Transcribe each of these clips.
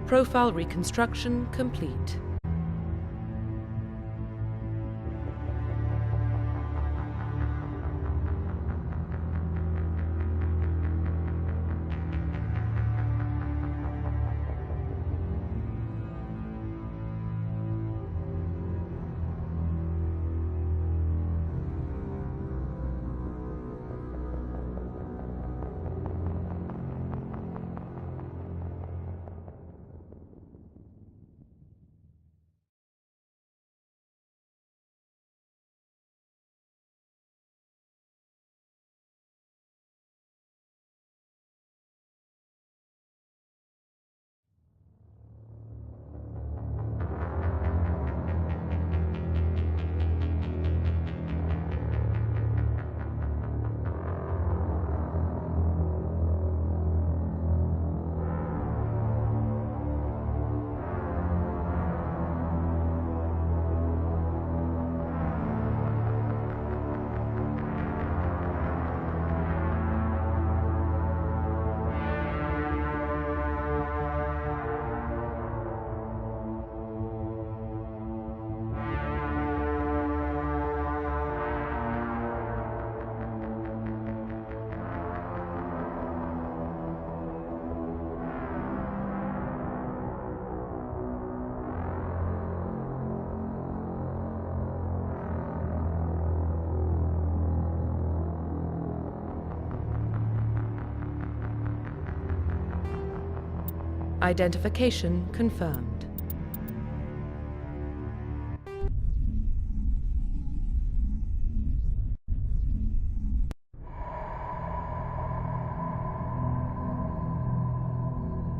Profile reconstruction complete. Identification confirmed.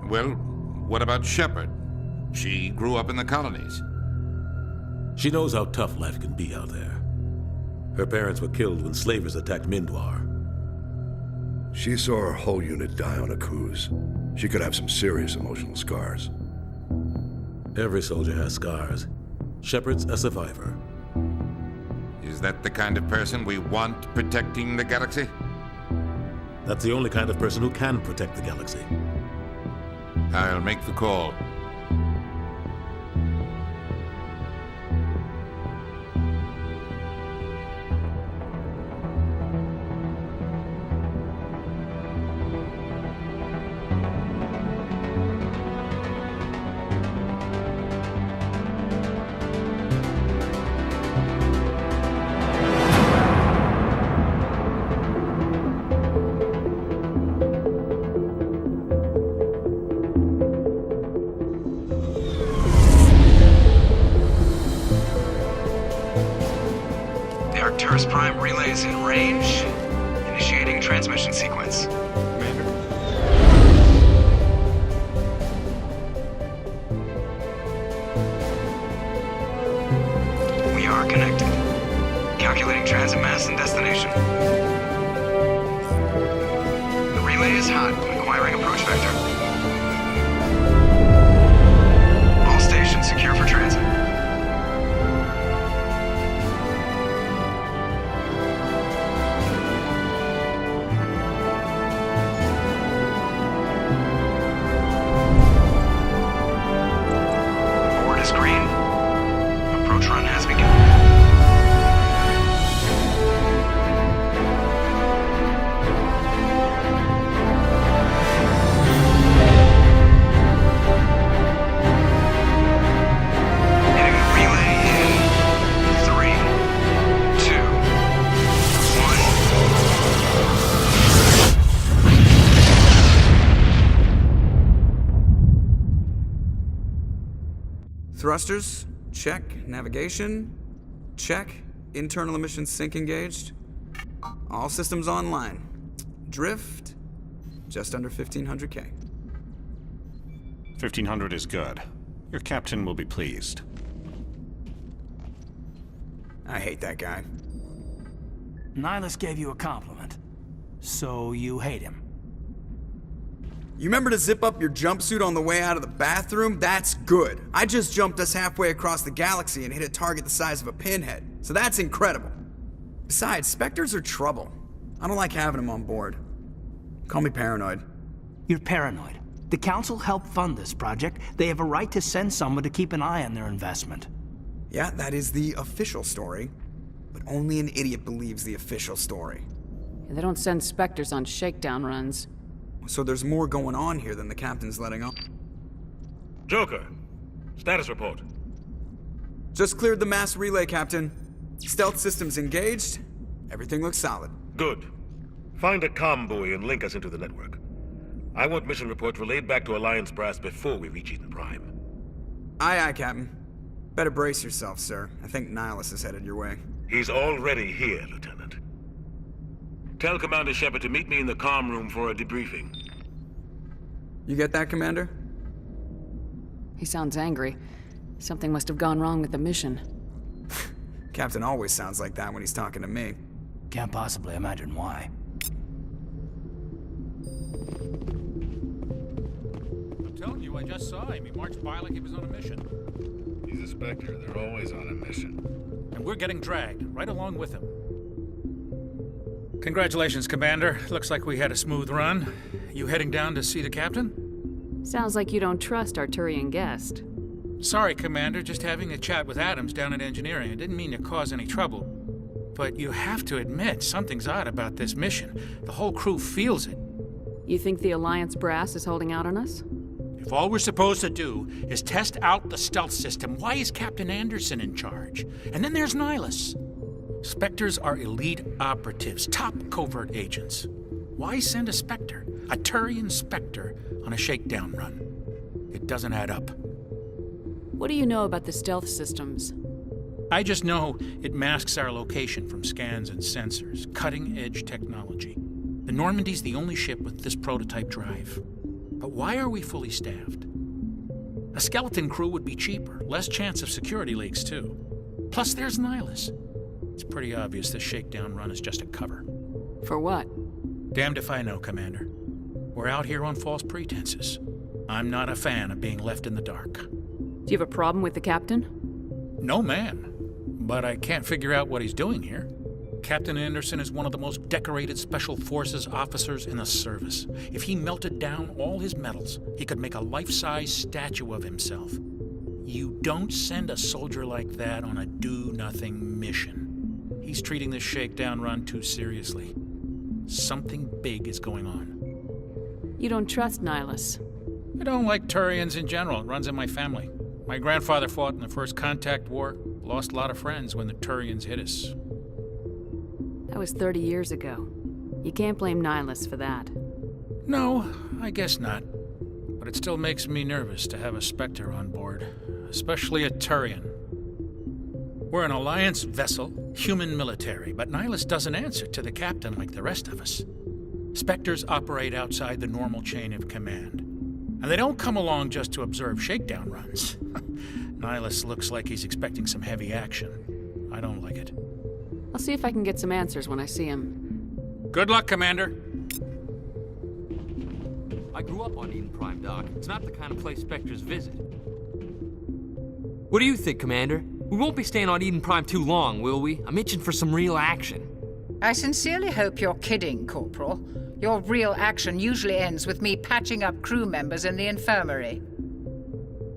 Well, what about Shepard? She grew up in the colonies. She knows how tough life can be out there. Her parents were killed when slavers attacked Mindwar. She saw her whole unit die on Akuz. She could have some serious emotional scars. Every soldier has scars. Shepard's a survivor. Is that the kind of person we want protecting the galaxy? That's the only kind of person who can protect the galaxy. I'll make the call. Arcturus Prime relays in range. Initiating transmission sequence. Commander? We are connected. Calculating transit mass and destination. The relay is hot, acquiring approach vector. All stations secure for transit. Thrusters, check. Navigation, check. Internal emissions sync engaged. All systems online. Drift, just under 1500K. 1500 is good. Your captain will be pleased. I hate that guy. Nihilus gave you a compliment. So you hate him. You remember to zip up your jumpsuit on the way out of the bathroom? That's good. I just jumped us halfway across the galaxy and hit a target the size of a pinhead. So that's incredible. Besides, Spectres are trouble. I don't like having them on board. Call me paranoid. You're paranoid. The Council helped fund this project. They have a right to send someone to keep an eye on their investment. Yeah, that is the official story. But only an idiot believes the official story. They don't send Spectres on shakedown runs. So there's more going on here than the captain's letting on. Joker, status report. Just cleared the mass relay, Captain. Stealth systems engaged. Everything looks solid. Good. Find a comm buoy and link us into the network. I want mission reports relayed back to Alliance Brass before we reach Eden Prime. Aye, aye, Captain. Better brace yourself, sir. I think Nihilus is headed your way. He's already here, Lieutenant. Tell Commander Shepard to meet me in the comm room for a debriefing. You get that, Commander? He sounds angry. Something must have gone wrong with the mission. Captain always sounds like that when he's talking to me. Can't possibly imagine why. I'm telling you, I just saw him. He marched by like he was on a mission. He's a Spectre. They're always on a mission. And we're getting dragged, right along with him. Congratulations, Commander. Looks like we had a smooth run. You heading down to see the captain? Sounds like you don't trust our Turian guest. Sorry, Commander. Just having a chat with Adams down at engineering. I didn't mean to cause any trouble. But you have to admit, something's odd about this mission. The whole crew feels it. You think the Alliance brass is holding out on us? If all we're supposed to do is test out the stealth system, why is Captain Anderson in charge? And then there's Nihilus. Spectres are elite operatives, top covert agents. Why send a Spectre, a Turian Spectre, on a shakedown run? It doesn't add up. What do you know about the stealth systems? I just know it masks our location from scans and sensors. Cutting-edge technology. The Normandy's the only ship with this prototype drive. But why are we fully staffed? A skeleton crew would be cheaper, less chance of security leaks, too. Plus, there's Nihilus. It's pretty obvious this shakedown run is just a cover. For what? Damned if I know, Commander. We're out here on false pretenses. I'm not a fan of being left in the dark. Do you have a problem with the captain? No, man. But I can't figure out what he's doing here. Captain Anderson is one of the most decorated Special Forces officers in the service. If he melted down all his medals, he could make a life-size statue of himself. You don't send a soldier like that on a do-nothing mission. He's treating this shakedown run too seriously. Something big is going on. You don't trust Nihilus? I don't like Turians in general. It runs in my family. My grandfather fought in the First Contact War. Lost a lot of friends when the Turians hit us. That was 30 years ago. You can't blame Nihilus for that. No, I guess not. But it still makes me nervous to have a Spectre on board, especially a Turian. We're an Alliance vessel, human military, but Nihilus doesn't answer to the captain like the rest of us. Spectres operate outside the normal chain of command. And they don't come along just to observe shakedown runs. Nihilus looks like he's expecting some heavy action. I don't like it. I'll see if I can get some answers when I see him. Good luck, Commander. I grew up on Eden Prime, Doc. It's not the kind of place Spectres visit. What do you think, Commander? We won't be staying on Eden Prime too long, will we? I'm itching for some real action. I sincerely hope you're kidding, Corporal. Your real action usually ends with me patching up crew members in the infirmary.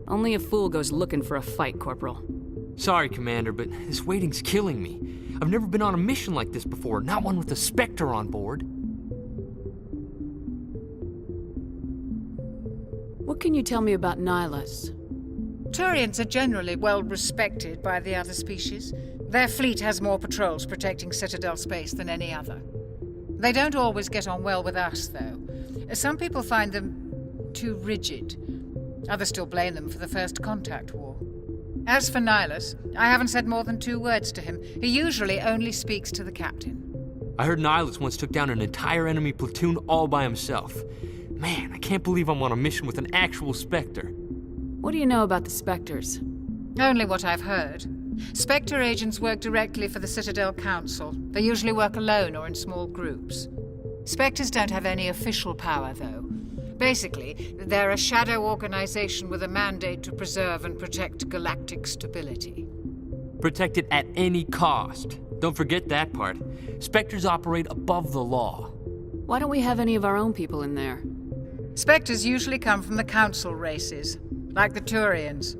Only a fool goes looking for a fight, Corporal. Sorry, Commander, but this waiting's killing me. I've never been on a mission like this before, not one with a Spectre on board. What can you tell me about Nihilus? Turians are generally well respected by the other species. Their fleet has more patrols protecting Citadel space than any other. They don't always get on well with us, though. Some people find them too rigid. Others still blame them for the First Contact War. As for Nihilus, I haven't said more than 2 words to him. He usually only speaks to the captain. I heard Nihilus once took down an entire enemy platoon all by himself. Man, I can't believe I'm on a mission with an actual Spectre. What do you know about the Spectres? Only what I've heard. Spectre agents work directly for the Citadel Council. They usually work alone or in small groups. Spectres don't have any official power, though. Basically, they're a shadow organization with a mandate to preserve and protect galactic stability. Protect it at any cost. Don't forget that part. Spectres operate above the law. Why don't we have any of our own people in there? Spectres usually come from the Council races, like the Turians.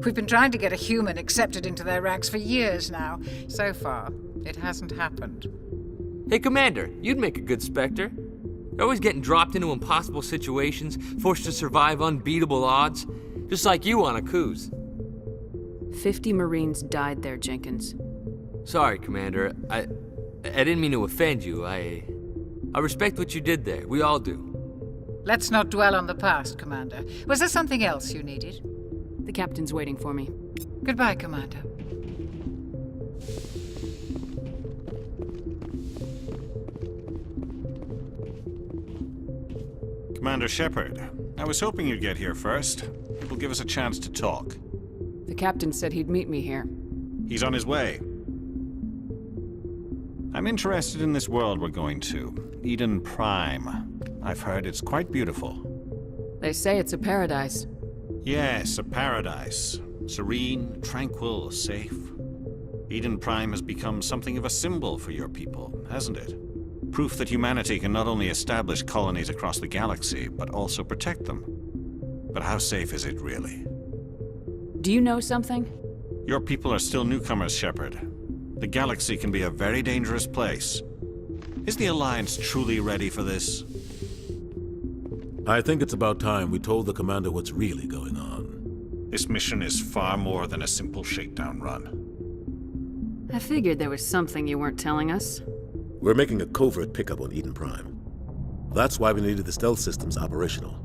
We've been trying to get a human accepted into their ranks for years now. So far, it hasn't happened. Hey, Commander, you'd make a good Spectre. You're always getting dropped into impossible situations, forced to survive unbeatable odds, just like you on Akuz. 50 Marines died there, Jenkins. Sorry, Commander. I didn't mean to offend you. I respect what you did there. We all do. Let's not dwell on the past, Commander. Was there something else you needed? The captain's waiting for me. Goodbye, Commander. Commander Shepard, I was hoping you'd get here first. It will give us a chance to talk. The captain said he'd meet me here. He's on his way. I'm interested in this world we're going to, Eden Prime. I've heard it's quite beautiful. They say it's a paradise. Yes, a paradise. Serene, tranquil, safe. Eden Prime has become something of a symbol for your people, hasn't it? Proof that humanity can not only establish colonies across the galaxy, but also protect them. But how safe is it, really? Do you know something? Your people are still newcomers, Shepard. The galaxy can be a very dangerous place. Is the Alliance truly ready for this? I think it's about time we told the Commander what's really going on. This mission is far more than a simple shakedown run. I figured there was something you weren't telling us. We're making a covert pickup on Eden Prime. That's why we needed the stealth systems operational.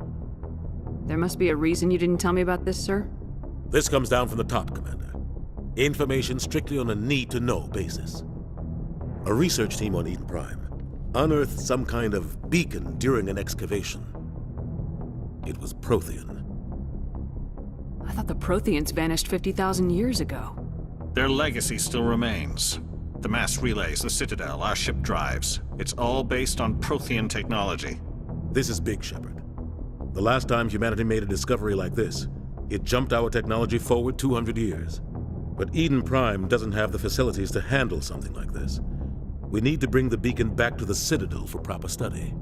There must be a reason you didn't tell me about this, sir? This comes down from the top, Commander. Information strictly on a need-to-know basis. A research team on Eden Prime unearthed some kind of beacon during an excavation. It was Prothean. I thought the Protheans vanished 50,000 years ago. Their legacy still remains. The mass relays, the Citadel, our ship drives. It's all based on Prothean technology. This is big, Shepard. The last time humanity made a discovery like this, it jumped our technology forward 200 years. But Eden Prime doesn't have the facilities to handle something like this. We need to bring the beacon back to the Citadel for proper study.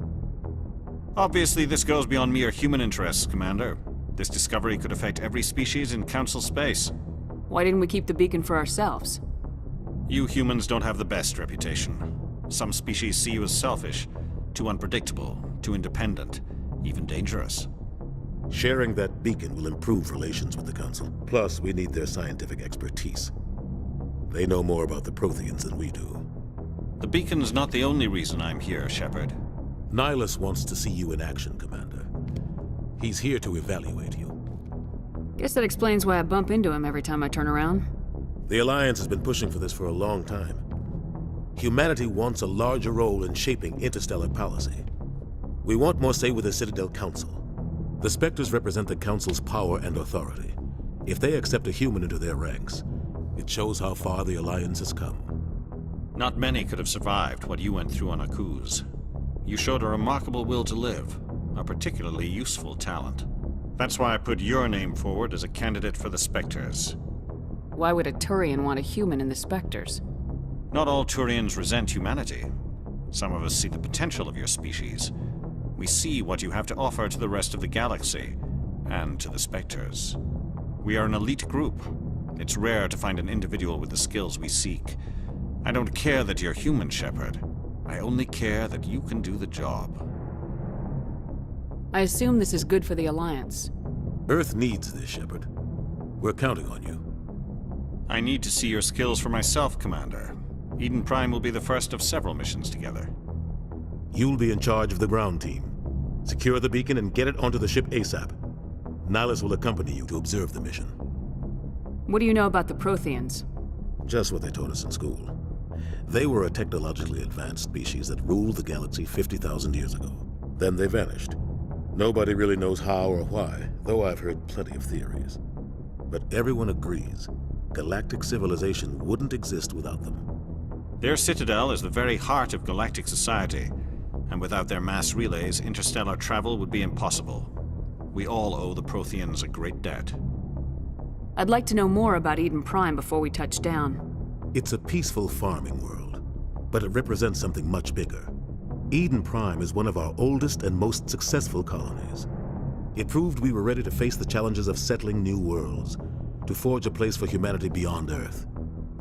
Obviously, this goes beyond mere human interests, Commander. This discovery could affect every species in Council space. Why didn't we keep the beacon for ourselves? You humans don't have the best reputation. Some species see you as selfish, too unpredictable, too independent, even dangerous. Sharing that beacon will improve relations with the Council. Plus, we need their scientific expertise. They know more about the Protheans than we do. The beacon's not the only reason I'm here, Shepard. Nihilus wants to see you in action, Commander. He's here to evaluate you. Guess that explains why I bump into him every time I turn around. The Alliance has been pushing for this for a long time. Humanity wants a larger role in shaping interstellar policy. We want more say with the Citadel Council. The Spectres represent the Council's power and authority. If they accept a human into their ranks, it shows how far the Alliance has come. Not many could have survived what you went through on Akuz. You showed a remarkable will to live, a particularly useful talent. That's why I put your name forward as a candidate for the Spectres. Why would a Turian want a human in the Spectres? Not all Turians resent humanity. Some of us see the potential of your species. We see what you have to offer to the rest of the galaxy, and to the Spectres. We are an elite group. It's rare to find an individual with the skills we seek. I don't care that you're human, Shepard. I only care that you can do the job. I assume this is good for the Alliance. Earth needs this, Shepard. We're counting on you. I need to see your skills for myself, Commander. Eden Prime will be the first of several missions together. You'll be in charge of the ground team. Secure the beacon and get it onto the ship ASAP. Nihilus will accompany you to observe the mission. What do you know about the Protheans? Just what they taught us in school. They were a technologically advanced species that ruled the galaxy 50,000 years ago. Then they vanished. Nobody really knows how or why, though I've heard plenty of theories. But everyone agrees galactic civilization wouldn't exist without them. Their citadel is the very heart of galactic society, and without their mass relays, interstellar travel would be impossible. We all owe the Protheans a great debt. I'd like to know more about Eden Prime before we touch down. It's a peaceful farming world, but it represents something much bigger. Eden Prime is one of our oldest and most successful colonies. It proved we were ready to face the challenges of settling new worlds, to forge a place for humanity beyond Earth.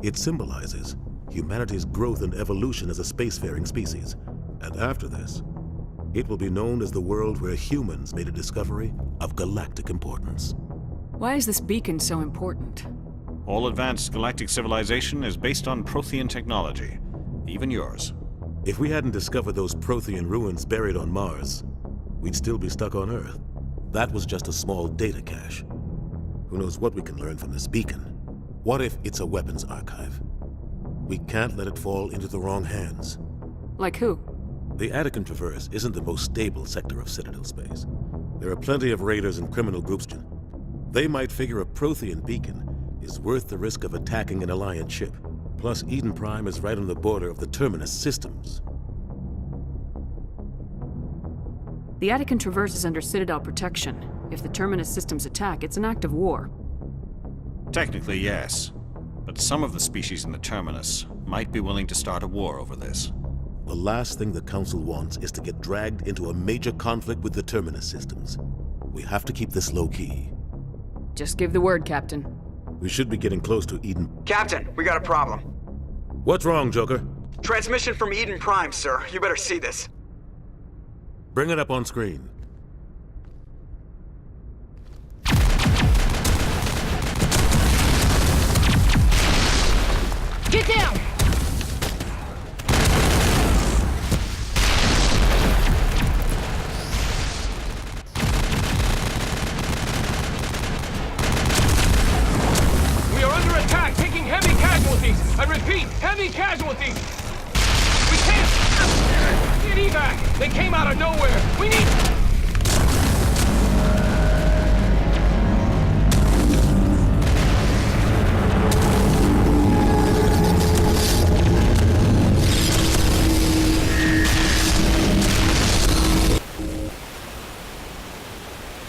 It symbolizes humanity's growth and evolution as a spacefaring species. And after this, it will be known as the world where humans made a discovery of galactic importance. Why is this beacon so important? All advanced galactic civilization is based on Prothean technology, even yours. If we hadn't discovered those Prothean ruins buried on Mars, we'd still be stuck on Earth. That was just a small data cache. Who knows what we can learn from this beacon? What if it's a weapons archive? We can't let it fall into the wrong hands. Like who? The Attican Traverse isn't the most stable sector of Citadel space. There are plenty of raiders and criminal groups. They might figure a Prothean beacon is worth the risk of attacking an Alliance ship. Plus, Eden Prime is right on the border of the Terminus systems. The Attican Traverse is under Citadel protection. If the Terminus systems attack, it's an act of war. Technically, yes. But some of the species in the Terminus might be willing to start a war over this. The last thing the Council wants is to get dragged into a major conflict with the Terminus systems. We have to keep this low-key. Just give the word, Captain. We should be getting close to Eden. Captain, we got a problem. What's wrong, Joker? Transmission from Eden Prime, sir. You better see this. Bring it up on screen. Get down! We are under attack, taking heavy casualties. I repeat, heavy casualties. We can't get evac. They came out of nowhere. We need...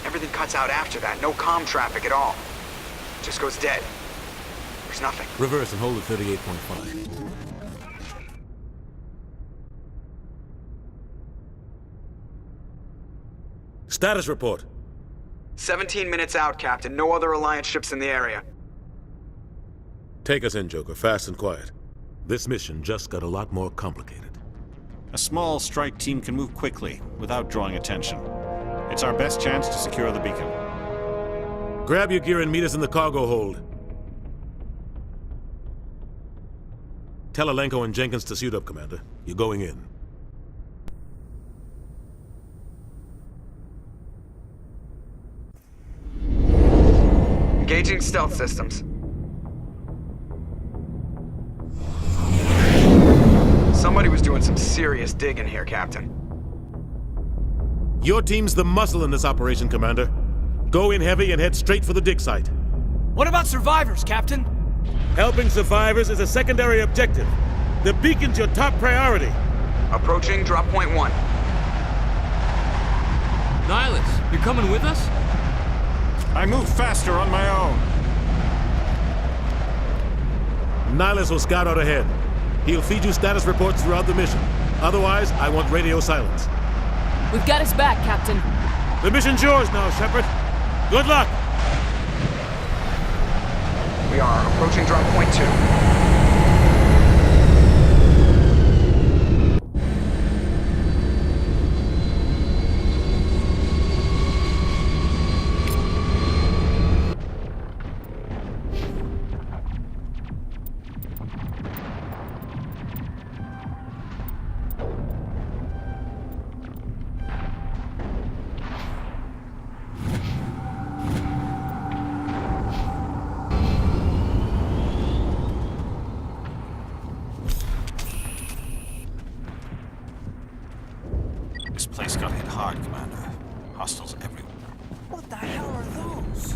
Everything cuts out after that. No comm traffic at all. Just goes dead. There's nothing. Reverse and hold at 38.5. Status report. 17 minutes out, Captain. No other Alliance ships in the area. Take us in, Joker, fast and quiet. This mission just got a lot more complicated. A small strike team can move quickly, without drawing attention. It's our best chance to secure the beacon. Grab your gear and meet us in the cargo hold. Tell Alenko and Jenkins to suit up, Commander. You're going in. Engaging stealth systems. Somebody was doing some serious digging here, Captain. Your team's the muscle in this operation, Commander. Go in heavy and head straight for the dig site. What about survivors, Captain? Helping survivors is a secondary objective. The beacon's your top priority. Approaching drop point 1. Nihilus, you're coming with us? I move faster on my own. Nihilus will scout out ahead. He'll feed you status reports throughout the mission. Otherwise, I want radio silence. We've got his back, Captain. The mission's yours now, Shepard. Good luck! We are approaching drop point 2. This place got hit hard, Commander. Hostiles everywhere. What the hell are those?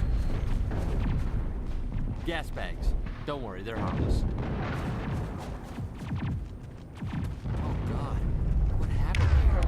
Gas bags. Don't worry, they're harmless. Oh God, what happened here?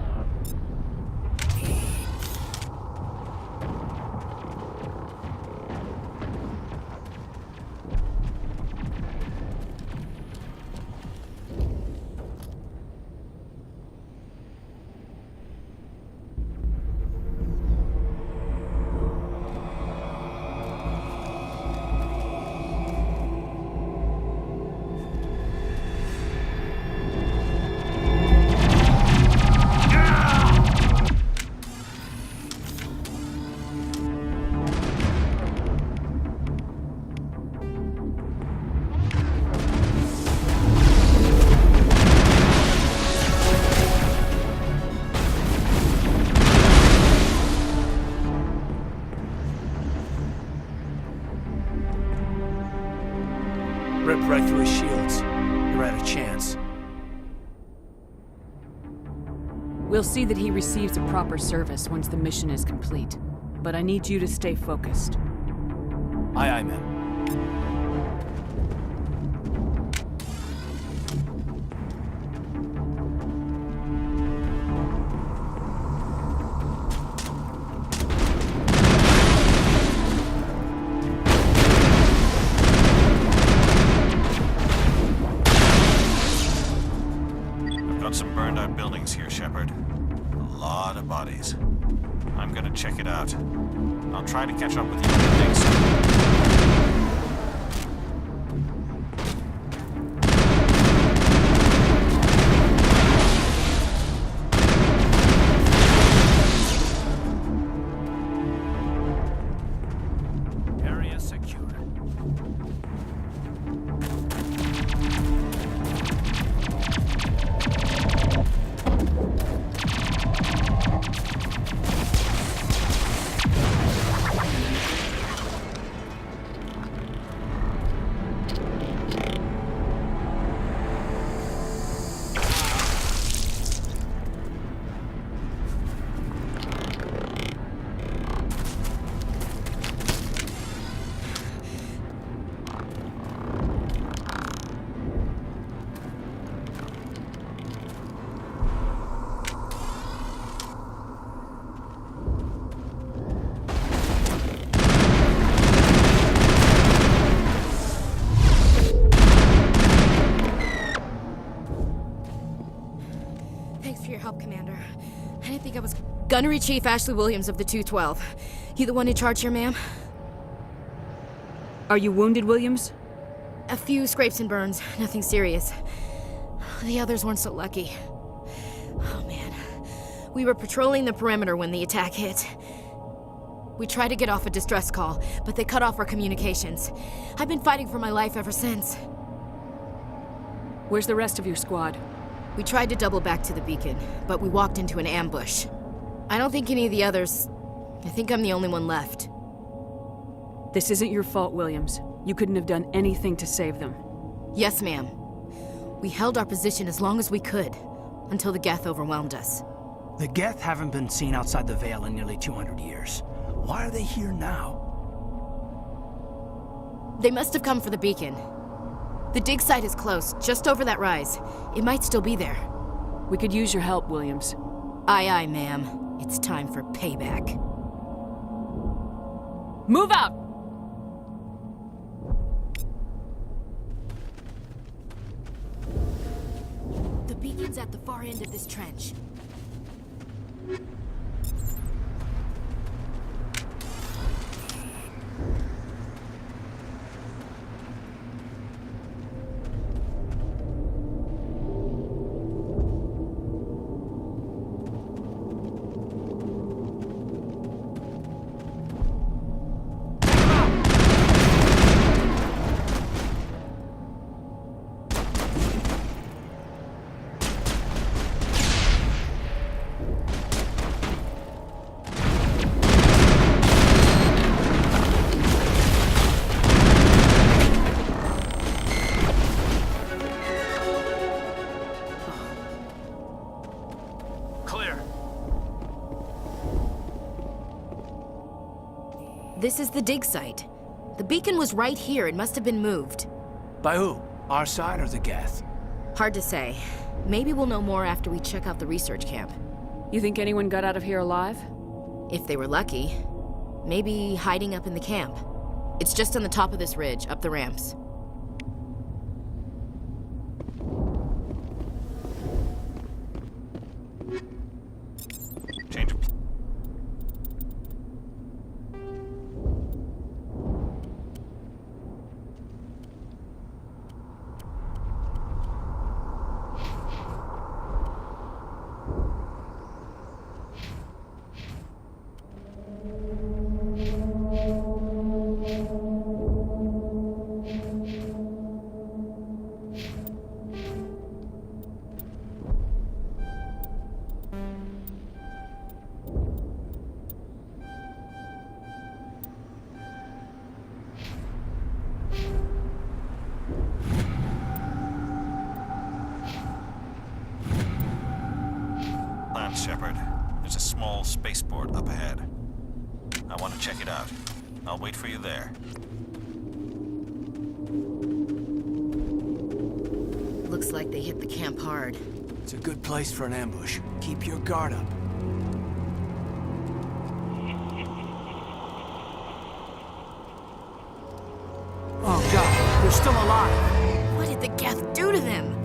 right through his shields. You're at a chance. We'll see that he receives a proper service once the mission is complete. But I need you to stay focused. Aye, aye, ma'am. I've got some burned out buildings here, Shepard. A lot of bodies. I'm gonna check it out. I'll try to catch up with you in the next. Area secure. Thanks for your help, Commander. I didn't think I was... Gunnery Chief Ashley Williams of the 212. You the one in charge here, ma'am? Are you wounded, Williams? A few scrapes and burns. Nothing serious. The others weren't so lucky. Oh, man. We were patrolling the perimeter when the attack hit. We tried to get off a distress call, but they cut off our communications. I've been fighting for my life ever since. Where's the rest of your squad? We tried to double back to the beacon, but we walked into an ambush. I don't think any of the others... I think I'm the only one left. This isn't your fault, Williams. You couldn't have done anything to save them. Yes, ma'am. We held our position as long as we could, until the Geth overwhelmed us. The Geth haven't been seen outside the Veil in nearly 200 years. Why are they here now? They must have come for the beacon. The dig site is close, just over that rise. It might still be there. We could use your help, Williams. Aye, aye, ma'am. It's time for payback. Move out! The beacon's at the far end of this trench. This is the dig site. The beacon was right here. It must have been moved. By who? Our side or the Geth? Hard to say. Maybe we'll know more after we check out the research camp. You think anyone got out of here alive? If they were lucky. Maybe hiding up in the camp. It's just on the top of this ridge, up the ramps. Change of... There's a small spaceport up ahead. I want to check it out. I'll wait for you there. Looks like they hit the camp hard. It's a good place for an ambush. Keep your guard up. Oh god, they're still alive. What did the Geth do to them?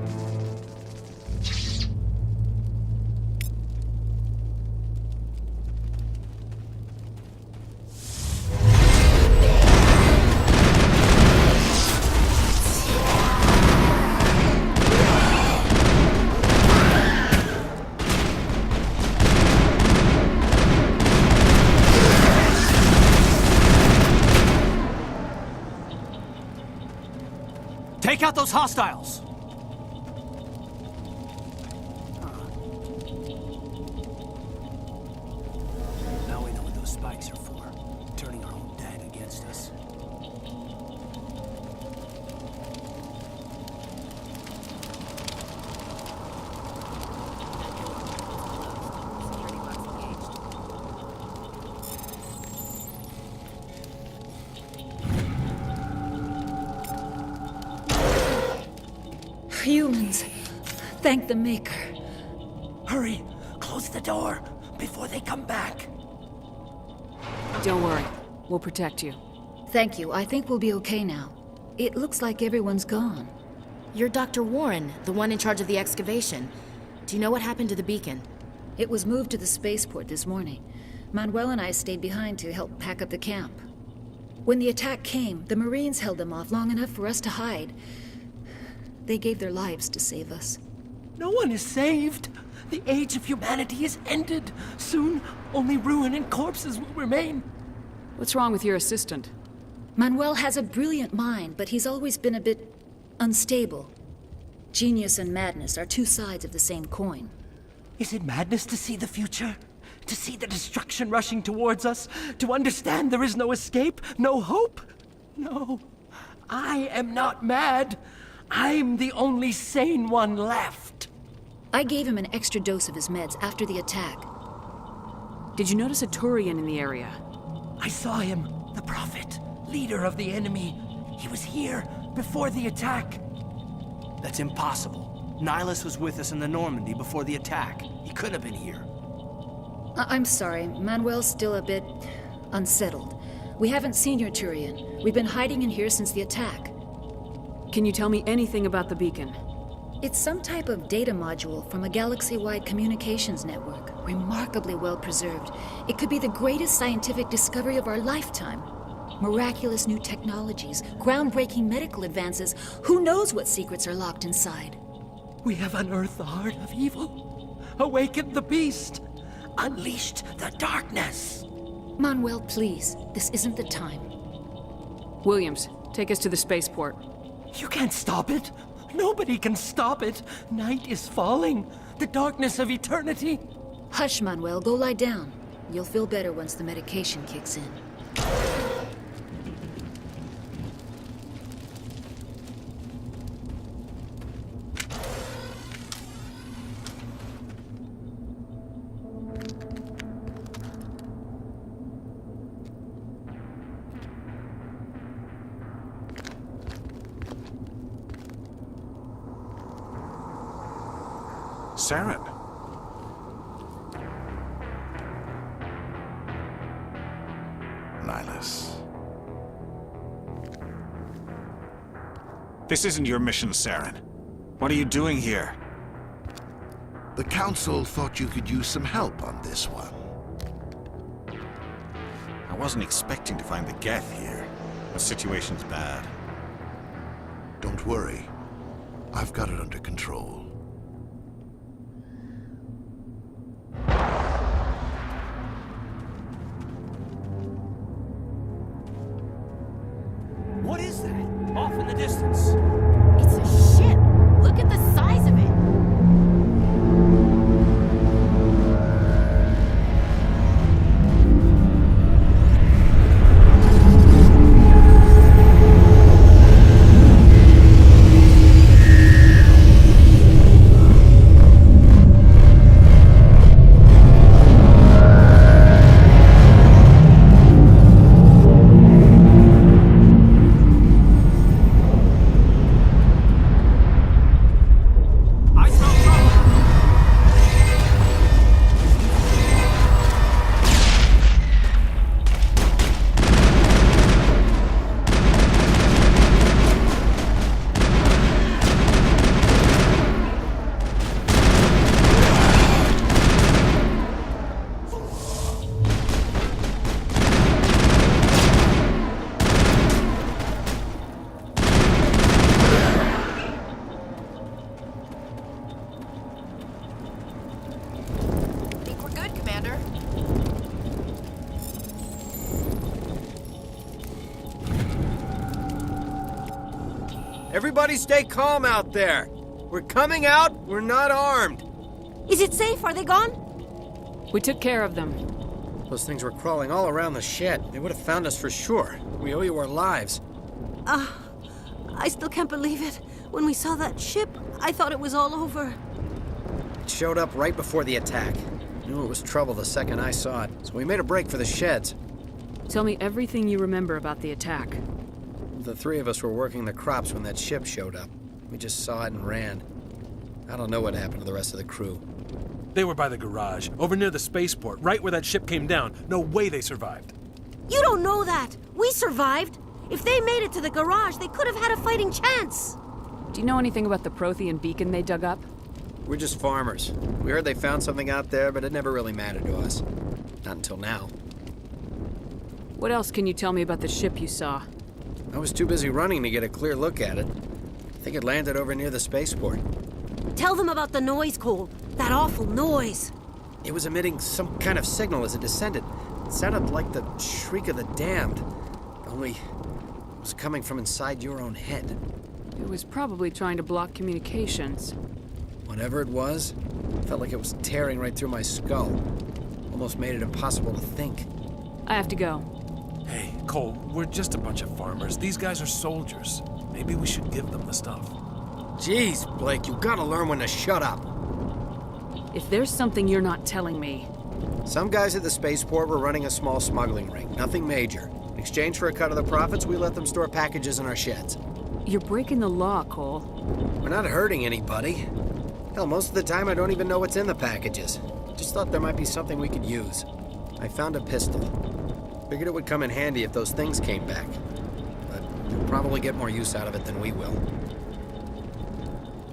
Take out those hostiles! Now we know what those spikes are for. Turning our own dead against us. Humans. Thank the Maker. Hurry! Close the door before they come back. Don't worry. We'll protect you. Thank you. I think we'll be okay now. It looks like everyone's gone. You're Dr. Warren, the one in charge of the excavation. Do you know what happened to the beacon? It was moved to the spaceport this morning. Manuel and I stayed behind to help pack up the camp. When the attack came, the Marines held them off long enough for us to hide. They gave their lives to save us. No one is saved. The age of humanity is ended. Soon, only ruin and corpses will remain. What's wrong with your assistant? Manuel has a brilliant mind, but he's always been a bit unstable. Genius and madness are two sides of the same coin. Is it madness to see the future? To see the destruction rushing towards us? To understand there is no escape? No hope? No. I am not mad. I'm the only sane one left. I gave him an extra dose of his meds after the attack. Did you notice a Turian in the area? I saw him, the Prophet, leader of the enemy. He was here before the attack. That's impossible. Nihilus was with us in the Normandy before the attack. He couldn't have been here. I'm sorry. Manuel's still a bit unsettled. We haven't seen your Turian. We've been hiding in here since the attack. Can you tell me anything about the beacon? It's some type of data module from a galaxy-wide communications network. Remarkably well preserved. It could be the greatest scientific discovery of our lifetime. Miraculous new technologies, groundbreaking medical advances. Who knows what secrets are locked inside? We have unearthed the heart of evil, awakened the beast, unleashed the darkness. Manuel, please. This isn't the time. Williams, take us to the spaceport. You can't stop it. Nobody can stop it. Night is falling. The darkness of eternity. Hush, Manuel. Go lie down. You'll feel better once the medication kicks in. Saren. Nihilus. This isn't your mission, Saren. What are you doing here? The Council thought you could use some help on this one. I wasn't expecting to find the Geth here. The situation's bad. Don't worry. I've got it under control. What is that? Off in the distance. It's a ship. Look at the size of it. Commander. Everybody stay calm out there. We're coming out, we're not armed. Is it safe? Are they gone? We took care of them. Those things were crawling all around the shed. They would have found us for sure. We owe you our lives. I still can't believe it. When we saw that ship, I thought it was all over. It showed up right before the attack. Knew it was trouble the second I saw it, so we made a break for the sheds. Tell me everything you remember about the attack. The three of us were working the crops when that ship showed up. We just saw it and ran. I don't know what happened to the rest of the crew. They were by the garage, over near the spaceport, right where that ship came down. No way they survived. You don't know that. We survived. If they made it to the garage, they could have had a fighting chance. Do you know anything about the Prothean beacon they dug up? We're just farmers. We heard they found something out there, but it never really mattered to us. Not until now. What else can you tell me about the ship you saw? I was too busy running to get a clear look at it. I think it landed over near the spaceport. Tell them about the noise, Cole. That awful noise. It was emitting some kind of signal as it descended. It sounded like the shriek of the damned. Only it was coming from inside your own head. It was probably trying to block communications. Whatever it was, felt like it was tearing right through my skull. Almost made it impossible to think. I have to go. Hey, Cole, we're just a bunch of farmers. These guys are soldiers. Maybe we should give them the stuff. Jeez, Blake, you gotta learn when to shut up. If there's something you're not telling me... Some guys at the spaceport were running a small smuggling ring. Nothing major. In exchange for a cut of the profits, we let them store packages in our sheds. You're breaking the law, Cole. We're not hurting anybody. Hell, most of the time I don't even know what's in the packages. Just thought there might be something we could use. I found a pistol. Figured it would come in handy if those things came back. But we'll probably get more use out of it than we will.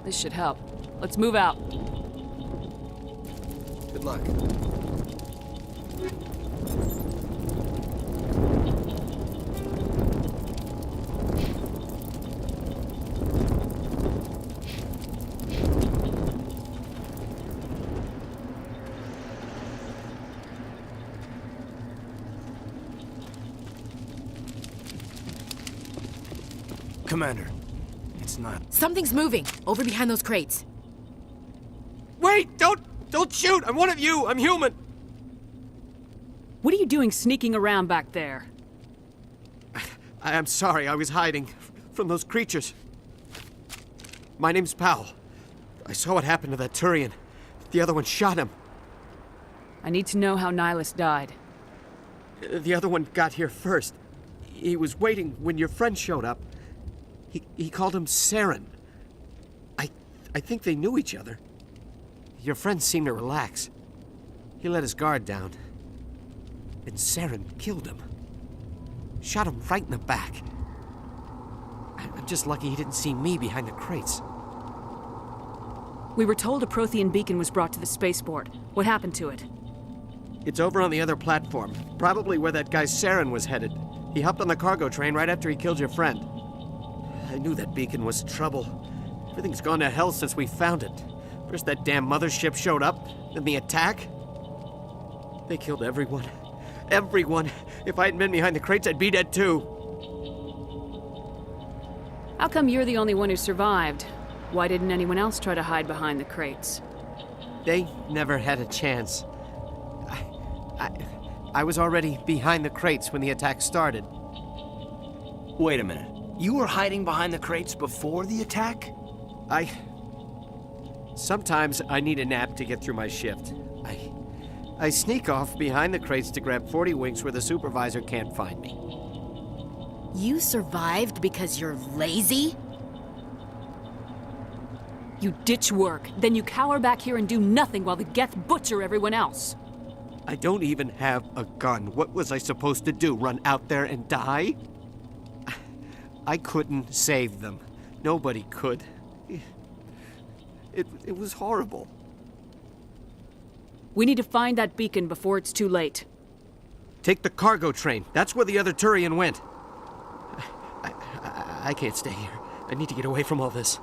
This should help. Let's move out. Good luck. Commander, it's not... Something's moving, over behind those crates. Wait! Don't shoot! I'm one of you! I'm human! What are you doing sneaking around back there? I'm sorry, I was hiding from those creatures. My name's Powell. I saw what happened to that Turian. The other one shot him. I need to know how Nihilus died. The other one got here first. He was waiting when your friend showed up. He called him Saren. I think they knew each other. Your friend seemed to relax. He let his guard down. And Saren killed him. Shot him right in the back. I'm just lucky he didn't see me behind the crates. We were told a Prothean beacon was brought to the spaceport. What happened to it? It's over on the other platform. Probably where that guy Saren was headed. He hopped on the cargo train right after he killed your friend. I knew that beacon was trouble. Everything's gone to hell since we found it. First that damn mothership showed up, then the attack. They killed everyone. Everyone. If I hadn't been behind the crates, I'd be dead too. How come you're the only one who survived? Why didn't anyone else try to hide behind the crates? They never had a chance. I was already behind the crates when the attack started. Wait a minute. You were hiding behind the crates before the attack? Sometimes I need a nap to get through my shift. I sneak off behind the crates to grab 40 winks where the supervisor can't find me. You survived because you're lazy? You ditch work, then you cower back here and do nothing while the Geth butcher everyone else. I don't even have a gun. What was I supposed to do, run out there and die? I couldn't save them. Nobody could. It was horrible. We need to find that beacon before it's too late. Take the cargo train. That's where the other Turian went. I can't stay here. I need to get away from all this.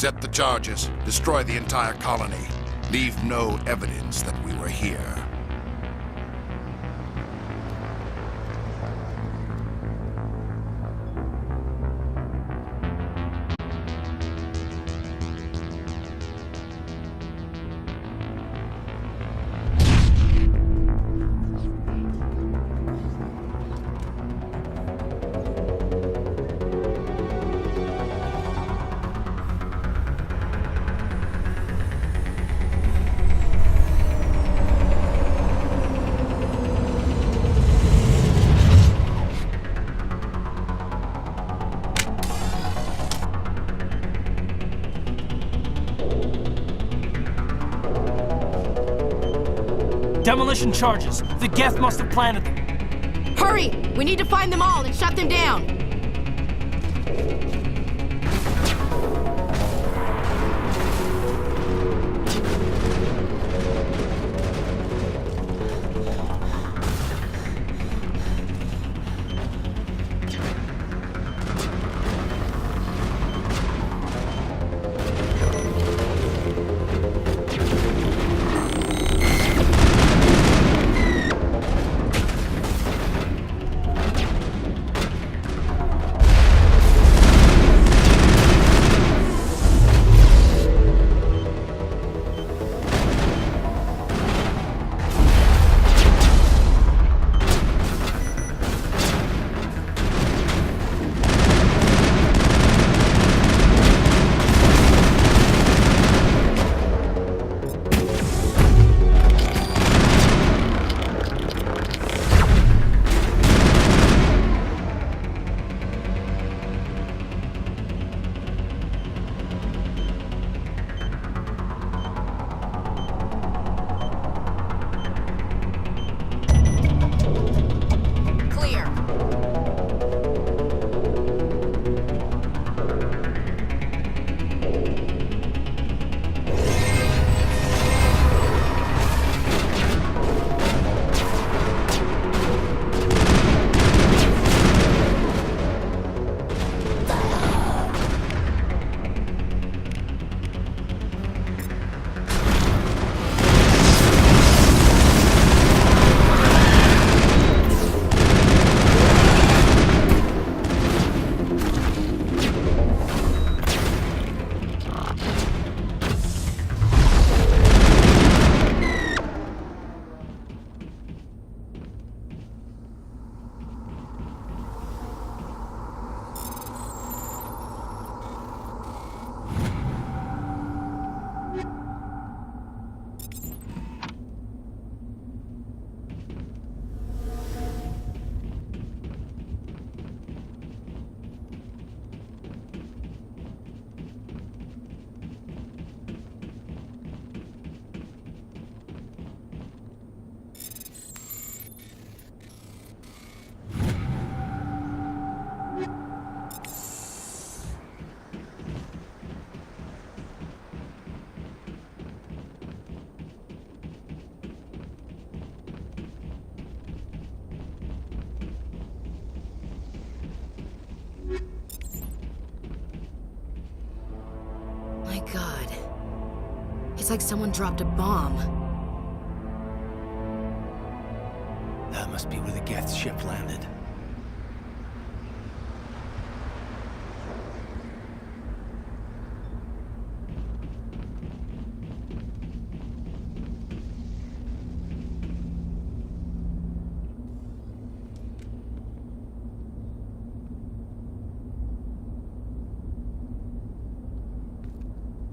Set the charges. Destroy the entire colony. Leave no evidence that we were here. Demolition charges. The Geth must have planted them. Hurry! We need to find them all and shut them down! My God. It's like someone dropped a bomb. That must be where the Geth ship landed.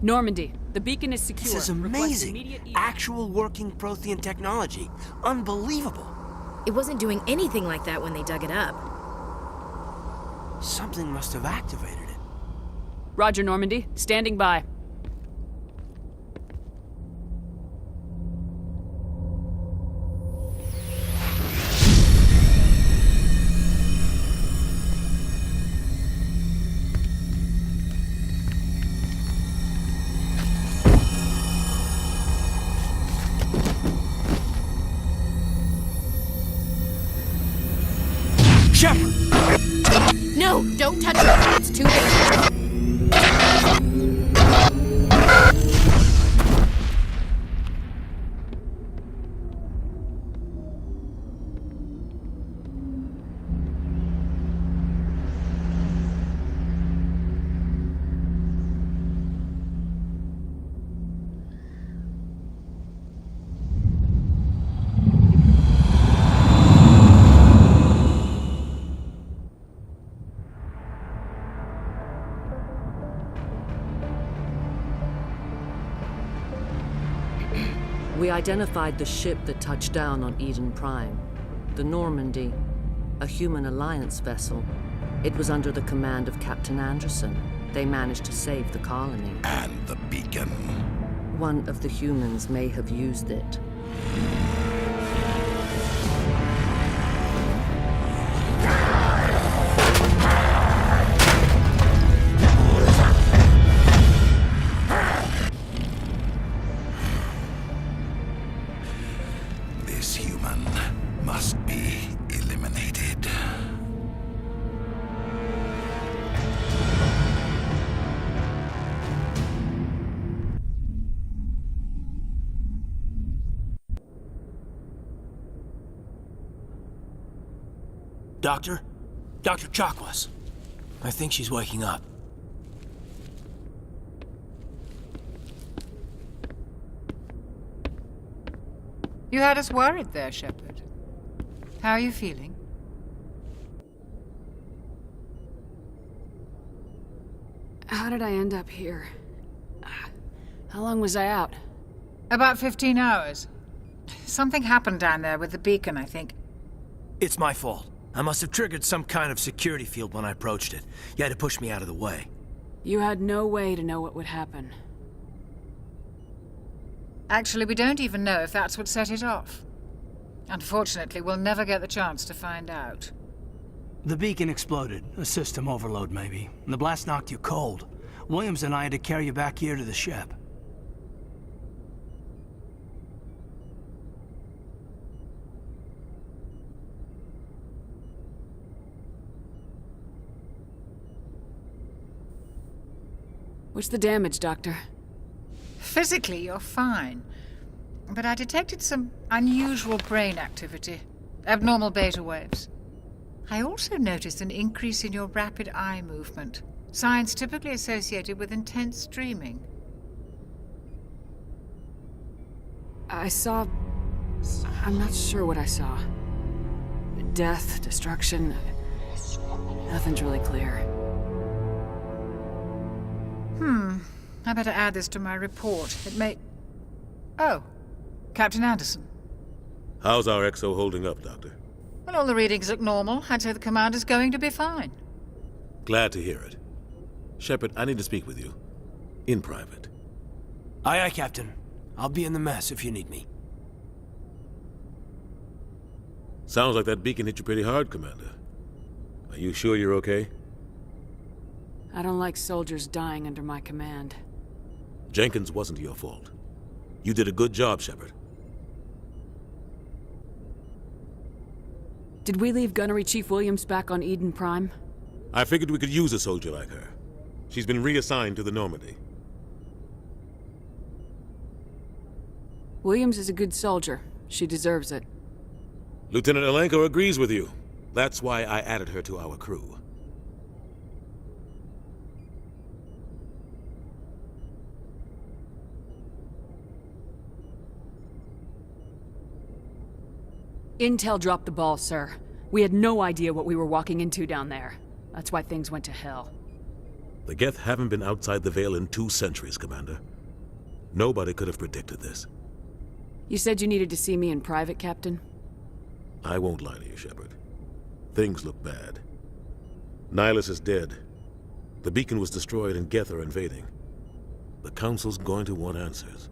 Normandy, the beacon is secure. This is amazing. Actual working Prothean technology. Unbelievable. It wasn't doing anything like that when they dug it up. Something must have activated it. Roger, Normandy. Standing by. Shepard! No, don't touch it. It's too dangerous. identified the ship that touched down on Eden Prime. The Normandy, a human alliance vessel. It was under the command of Captain Anderson. They managed to save the colony. And the beacon. One of the humans may have used it. This human must be eliminated. Doctor? Dr. Chakwas. I think she's waking up. You had us worried there, Shepard. How are you feeling? How did I end up here? How long was I out? About 15 hours. Something happened down there with the beacon, I think. It's my fault. I must have triggered some kind of security field when I approached it. You had to push me out of the way. You had no way to know what would happen. Actually, we don't even know if that's what set it off. Unfortunately, we'll never get the chance to find out. The beacon exploded. A system overload, maybe. The blast knocked you cold. Williams and I had to carry you back here to the ship. What's the damage, Doctor? Physically, you're fine. But I detected some unusual brain activity. Abnormal beta waves. I also noticed an increase in your rapid eye movement. Signs typically associated with intense dreaming. I saw... I'm not sure what I saw. Death, destruction... Nothing's really clear. I better add this to my report. It may... Oh, Captain Anderson. How's our XO holding up, Doctor? Well, all the readings look normal. I'd say the commander's going to be fine. Glad to hear it. Shepard, I need to speak with you. In private. Aye, aye, Captain. I'll be in the mess if you need me. Sounds like that beacon hit you pretty hard, Commander. Are you sure you're okay? I don't like soldiers dying under my command. Jenkins wasn't your fault. You did a good job, Shepard. Did we leave Gunnery Chief Williams back on Eden Prime? I figured we could use a soldier like her. She's been reassigned to the Normandy. Williams is a good soldier. She deserves it. Lieutenant Alenko agrees with you. That's why I added her to our crew. Intel dropped the ball, sir. We had no idea what we were walking into down there. That's why things went to hell. The Geth haven't been outside the Veil in 2 centuries, Commander. Nobody could have predicted this. You said you needed to see me in private, Captain? I won't lie to you, Shepard. Things look bad. Nihilus is dead. The beacon was destroyed and Geth are invading. The Council's going to want answers.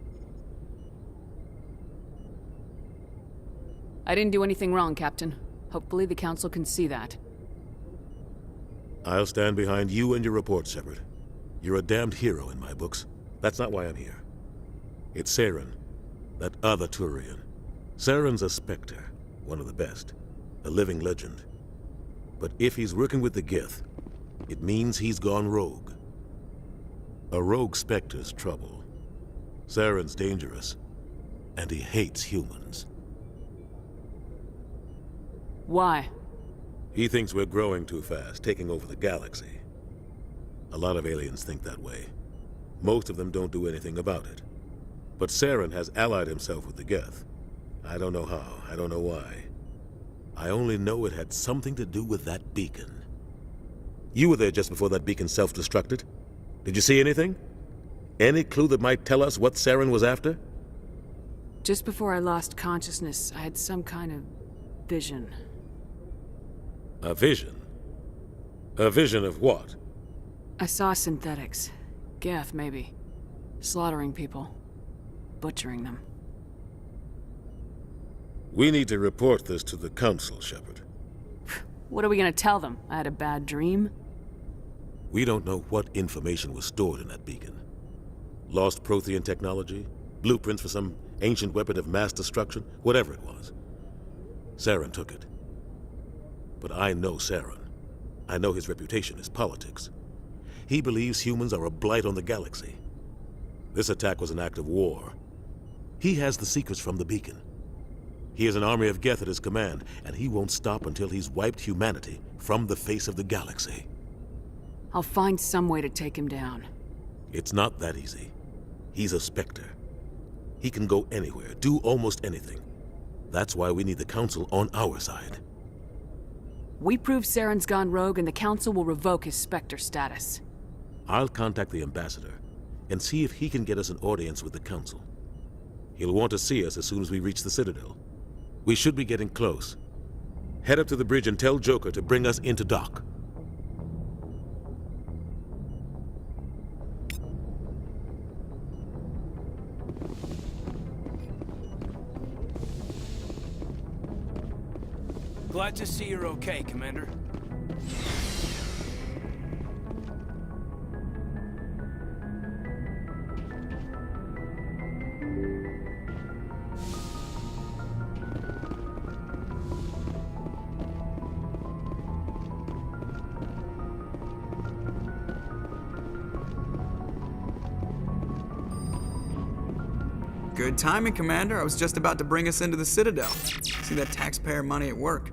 I didn't do anything wrong, Captain. Hopefully the Council can see that. I'll stand behind you and your report, Shepard. You're a damned hero in my books. That's not why I'm here. It's Saren, that other Turian. Saren's a Spectre, one of the best. A living legend. But if he's working with the Geth, it means he's gone rogue. A rogue Spectre's trouble. Saren's dangerous, and he hates humans. Why? He thinks we're growing too fast, taking over the galaxy. A lot of aliens think that way. Most of them don't do anything about it. But Saren has allied himself with the Geth. I don't know how, I don't know why. I only know it had something to do with that beacon. You were there just before that beacon self-destructed. Did you see anything? Any clue that might tell us what Saren was after? Just before I lost consciousness, I had some kind of vision. A vision? A vision of what? I saw synthetics. Geth, maybe. Slaughtering people. Butchering them. We need to report this to the Council, Shepard. What are we gonna tell them? I had a bad dream? We don't know what information was stored in that beacon. Lost Prothean technology? Blueprints for some ancient weapon of mass destruction? Whatever it was. Saren took it. But I know Saren. I know his reputation is politics. He believes humans are a blight on the galaxy. This attack was an act of war. He has the secrets from the beacon. He has an army of Geth at his command, and he won't stop until he's wiped humanity from the face of the galaxy. I'll find some way to take him down. It's not that easy. He's a Spectre. He can go anywhere, do almost anything. That's why we need the Council on our side. We prove Saren's gone rogue and the Council will revoke his Spectre status. I'll contact the Ambassador and see if he can get us an audience with the Council. He'll want to see us as soon as we reach the Citadel. We should be getting close. Head up to the bridge and tell Joker to bring us into dock. Glad to see you're okay, Commander. Good timing, Commander. I was just about to bring us into the Citadel. See that taxpayer money at work.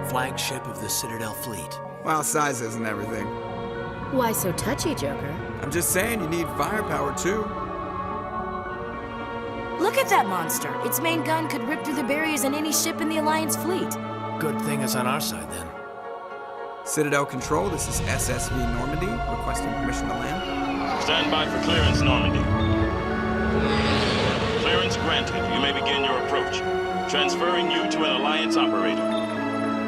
Flagship of the Citadel fleet. Well, size isn't everything. Why so touchy, Joker? I'm just saying you need firepower too. Look at that monster. Its main gun could rip through the barriers in any ship in the Alliance fleet. Good thing it's on our side then. Citadel Control, this is SSV Normandy, requesting permission to land. Stand by for clearance, Normandy. Clearance granted. You may begin your approach. Transferring you to an Alliance operator.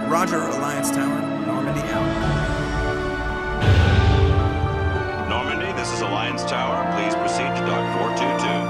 Roger, Alliance Tower. Normandy out. Normandy, this is Alliance Tower. Please proceed to Dock 422.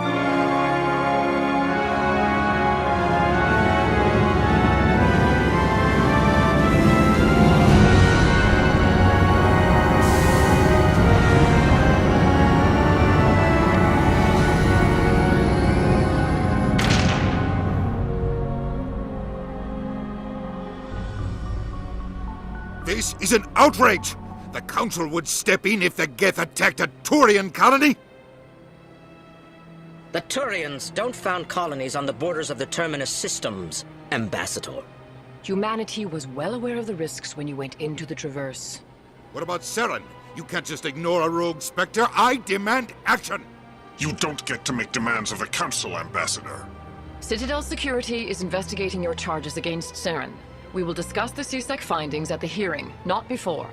This is an outrage! The Council would step in if the Geth attacked a Turian colony? The Turians don't found colonies on the borders of the Terminus systems, Ambassador. Humanity was well aware of the risks when you went into the Traverse. What about Saren? You can't just ignore a rogue Spectre. I demand action! You don't get to make demands of the Council, Ambassador. Citadel Security is investigating your charges against Saren. We will discuss the CSEC findings at the hearing, not before.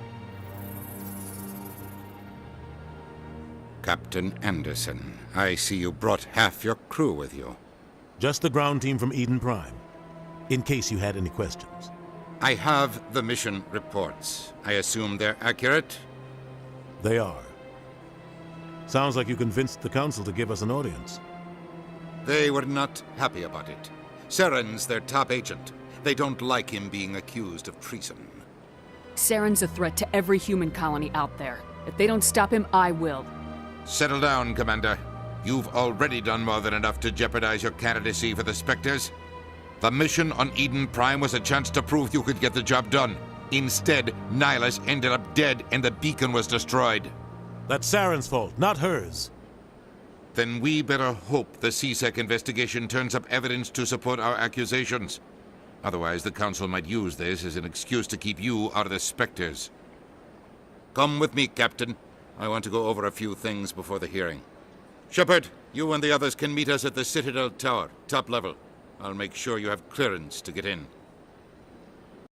Captain Anderson, I see you brought half your crew with you. Just the ground team from Eden Prime, in case you had any questions. I have the mission reports. I assume they're accurate? They are. Sounds like you convinced the Council to give us an audience. They were not happy about it. Saren's their top agent. They don't like him being accused of treason. Saren's a threat to every human colony out there. If they don't stop him, I will. Settle down, Commander. You've already done more than enough to jeopardize your candidacy for the Spectres. The mission on Eden Prime was a chance to prove you could get the job done. Instead, Nihilus ended up dead and the beacon was destroyed. That's Saren's fault, not hers. Then we better hope the C-Sec investigation turns up evidence to support our accusations. Otherwise, the Council might use this as an excuse to keep you out of the Spectres. Come with me, Captain. I want to go over a few things before the hearing. Shepard, you and the others can meet us at the Citadel Tower, top level. I'll make sure you have clearance to get in.